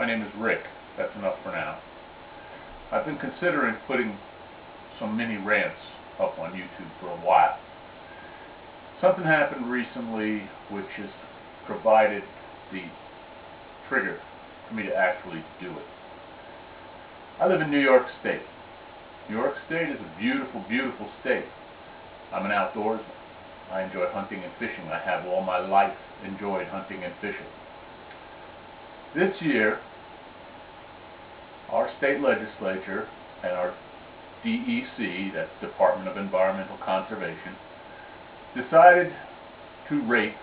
My name is Rick. That's enough for now. I've been considering putting some mini rants up on YouTube for a while. Something happened recently which has provided the trigger for me to actually do it. I live in New York State. New York State is a beautiful, beautiful state. I'm an outdoorsman. I enjoy hunting and fishing. I have all my life enjoyed hunting and fishing. This year, our state legislature and our DEC, that's Department of Environmental Conservation, decided to rate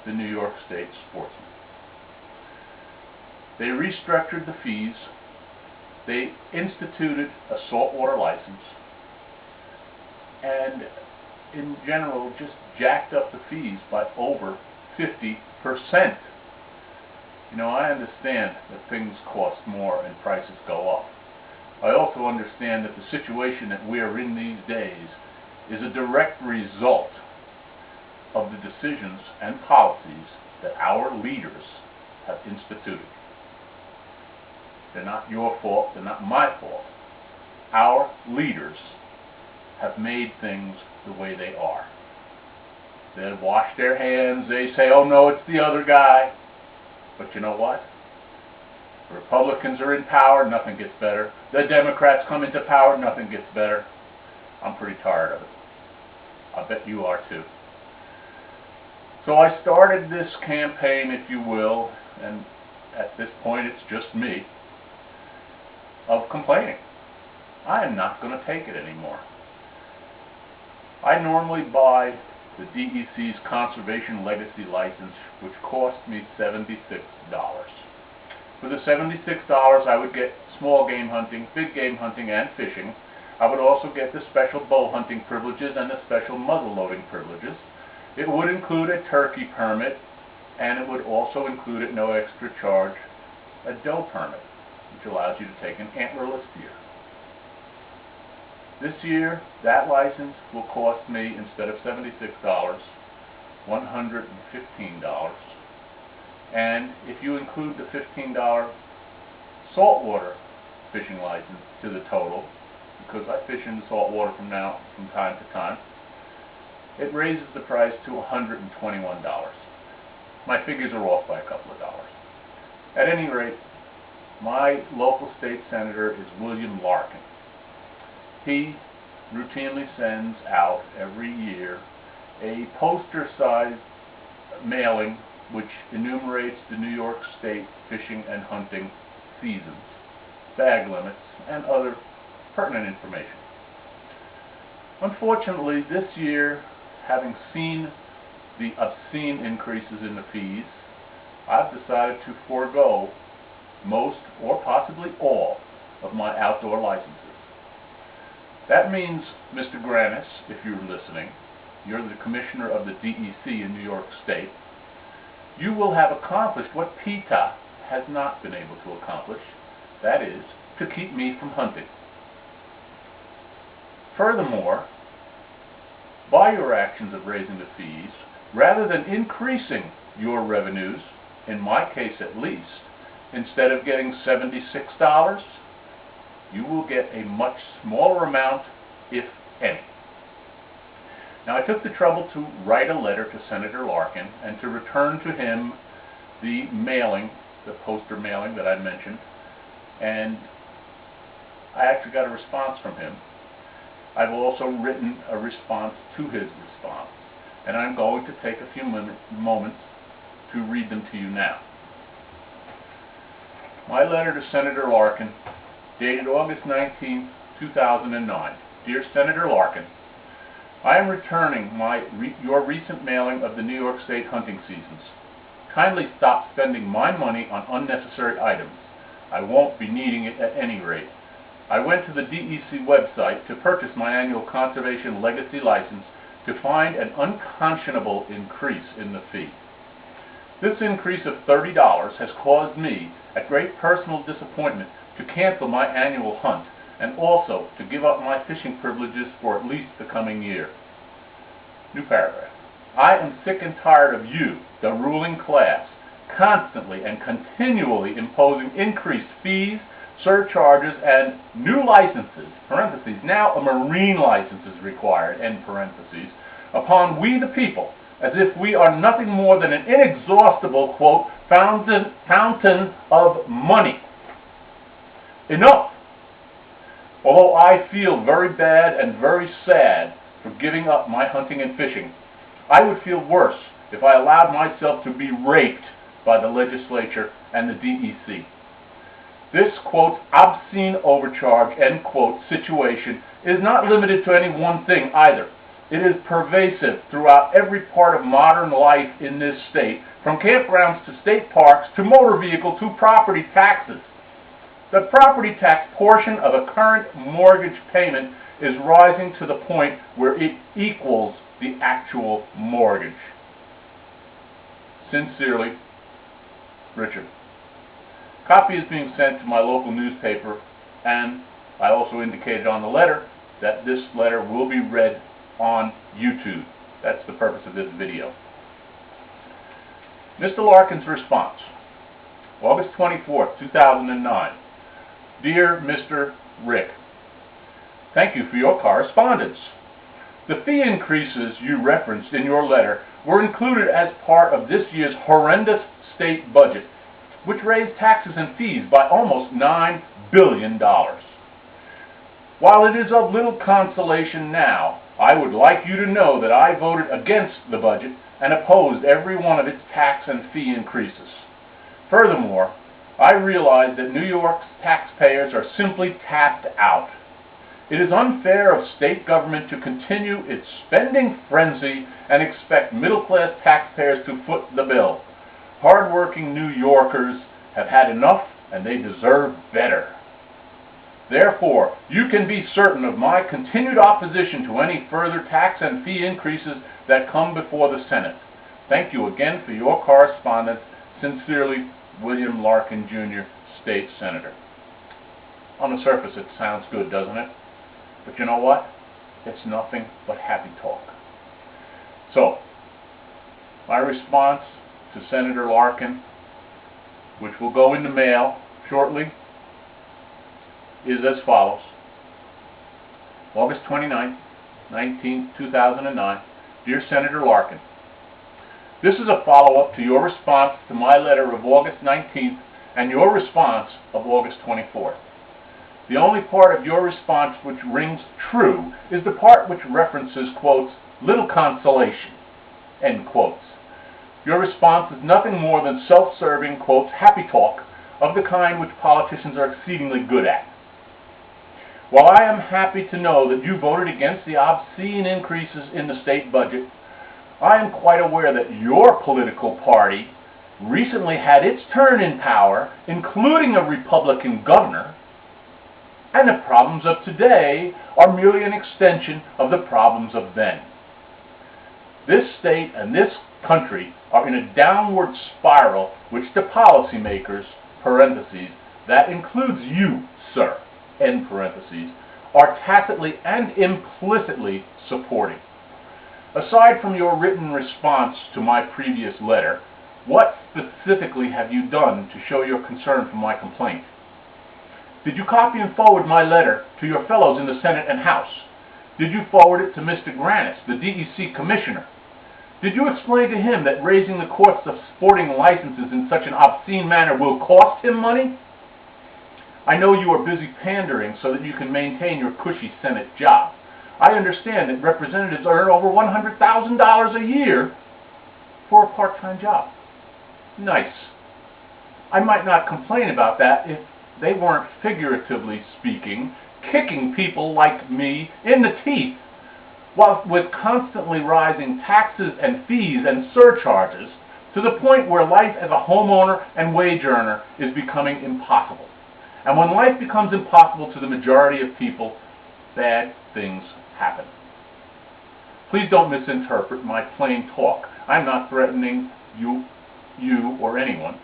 the New York State sportsmen. They restructured the fees. They instituted a saltwater license, and in general just jacked up the fees by over 50%. You know, I understand that things cost more and prices go up. I also understand that the situation that we are in these days is a direct result of the decisions and policies that our leaders have instituted. They're not your fault, they're not my fault. Our leaders have made things the way they are. They wash their hands, they say, oh no, it's the other guy. But you know what? The Republicans are in power, nothing gets better. The Democrats come into power, nothing gets better. I'm pretty tired of it. I bet you are too. So I started this campaign, if you will, and at this point it's just me, of complaining. I am not going to take it anymore. I normally buy the DEC's Conservation Legacy License, which cost me $76. For the $76, I would get small game hunting, big game hunting, and fishing. I would also get the special bow hunting privileges and the special muzzle loading privileges. It would include a turkey permit, and it would also include, at no extra charge, a doe permit, which allows you to take an antlerless deer. This year, that license will cost me, instead of $76, $115. And if you include the $15 saltwater fishing license to the total, because I fish in the saltwater from time to time, it raises the price to $121. My figures are off by a couple of dollars. At any rate, my local state senator is William Larkin. He routinely sends out every year a poster-sized mailing which enumerates the New York State fishing and hunting seasons, bag limits, and other pertinent information. Unfortunately, this year, having seen the obscene increases in the fees, I've decided to forego most or possibly all of my outdoor licenses. That means, Mr. Granis, if you're listening, you're the commissioner of the DEC in New York State, you will have accomplished what PETA has not been able to accomplish, that is, to keep me from hunting. Furthermore, by your actions of raising the fees, rather than increasing your revenues, in my case at least, instead of getting $76, you will get a much smaller amount, if any. Now, I took the trouble to write a letter to Senator Larkin and to return to him the mailing, the poster mailing that I mentioned, and I actually got a response from him. I've also written a response to his response, and I'm going to take a few moments to read them to you now. My letter to Senator Larkin, dated August 19, 2009. Dear Senator Larkin, I am returning your recent mailing of the New York State hunting seasons. Kindly stop spending my money on unnecessary items. I won't be needing it at any rate. I went to the DEC website to purchase my annual Conservation Legacy License to find an unconscionable increase in the fee. This increase of $30 has caused me, at great personal disappointment, to cancel my annual hunt and also to give up my fishing privileges for at least the coming year. New paragraph. I am sick and tired of you, the ruling class, constantly and continually imposing increased fees, surcharges, and new licenses, parentheses, now a marine license is required, end parentheses, upon we the people, as if we are nothing more than an inexhaustible, quote, fountain of money. Enough! Although I feel very bad and very sad for giving up my hunting and fishing, I would feel worse if I allowed myself to be raped by the legislature and the DEC. This, quote, obscene overcharge, end quote, situation is not limited to any one thing either. It is pervasive throughout every part of modern life in this state, from campgrounds to state parks to motor vehicle to property taxes. The property tax portion of a current mortgage payment is rising to the point where it equals the actual mortgage. Sincerely, Richard. Copy is being sent to my local newspaper, and I also indicated on the letter that this letter will be read on YouTube. That's the purpose of this video. Mr. Larkin's response, August 24th, 2009. Dear Mr. Rick, thank you for your correspondence. The fee increases you referenced in your letter were included as part of this year's horrendous state budget, which raised taxes and fees by almost $9 billion. While it is of little consolation now, I would like you to know that I voted against the budget and opposed every one of its tax and fee increases. Furthermore, I realize that New York's taxpayers are simply tapped out. It is unfair of state government to continue its spending frenzy and expect middle-class taxpayers to foot the bill. Hard-working New Yorkers have had enough, and they deserve better. Therefore, you can be certain of my continued opposition to any further tax and fee increases that come before the Senate. Thank you again for your correspondence. Sincerely, William Larkin, Jr., State Senator. On the surface, it sounds good, doesn't it? But you know what? It's nothing but happy talk. So, my response to Senator Larkin, which will go in the mail shortly, is as follows. August 29, 2009. Dear Senator Larkin, this is a follow-up to your response to my letter of August 19th and your response of August 24th. The only part of your response which rings true is the part which references, quotes, little consolation, end quotes. Your response is nothing more than self-serving, quotes, happy talk of the kind which politicians are exceedingly good at. While I am happy to know that you voted against the obscene increases in the state budget, I am quite aware that your political party recently had its turn in power, including a Republican governor, and the problems of today are merely an extension of the problems of then. This state and this country are in a downward spiral which the policymakers, parentheses, that includes you, sir, end parentheses, are tacitly and implicitly supporting. Aside from your written response to my previous letter, what specifically have you done to show your concern for my complaint? Did you copy and forward my letter to your fellows in the Senate and House? Did you forward it to Mr. Granis, the DEC Commissioner? Did you explain to him that raising the costs of sporting licenses in such an obscene manner will cost him money? I know you are busy pandering so that you can maintain your cushy Senate job. I understand that representatives earn over $100,000 a year for a part-time job. Nice. I might not complain about that if they weren't, figuratively speaking, kicking people like me in the teeth, while with constantly rising taxes and fees and surcharges to the point where life as a homeowner and wage earner is becoming impossible. And when life becomes impossible to the majority of people, bad things happen. Please don't misinterpret my plain talk. I'm not threatening you or anyone.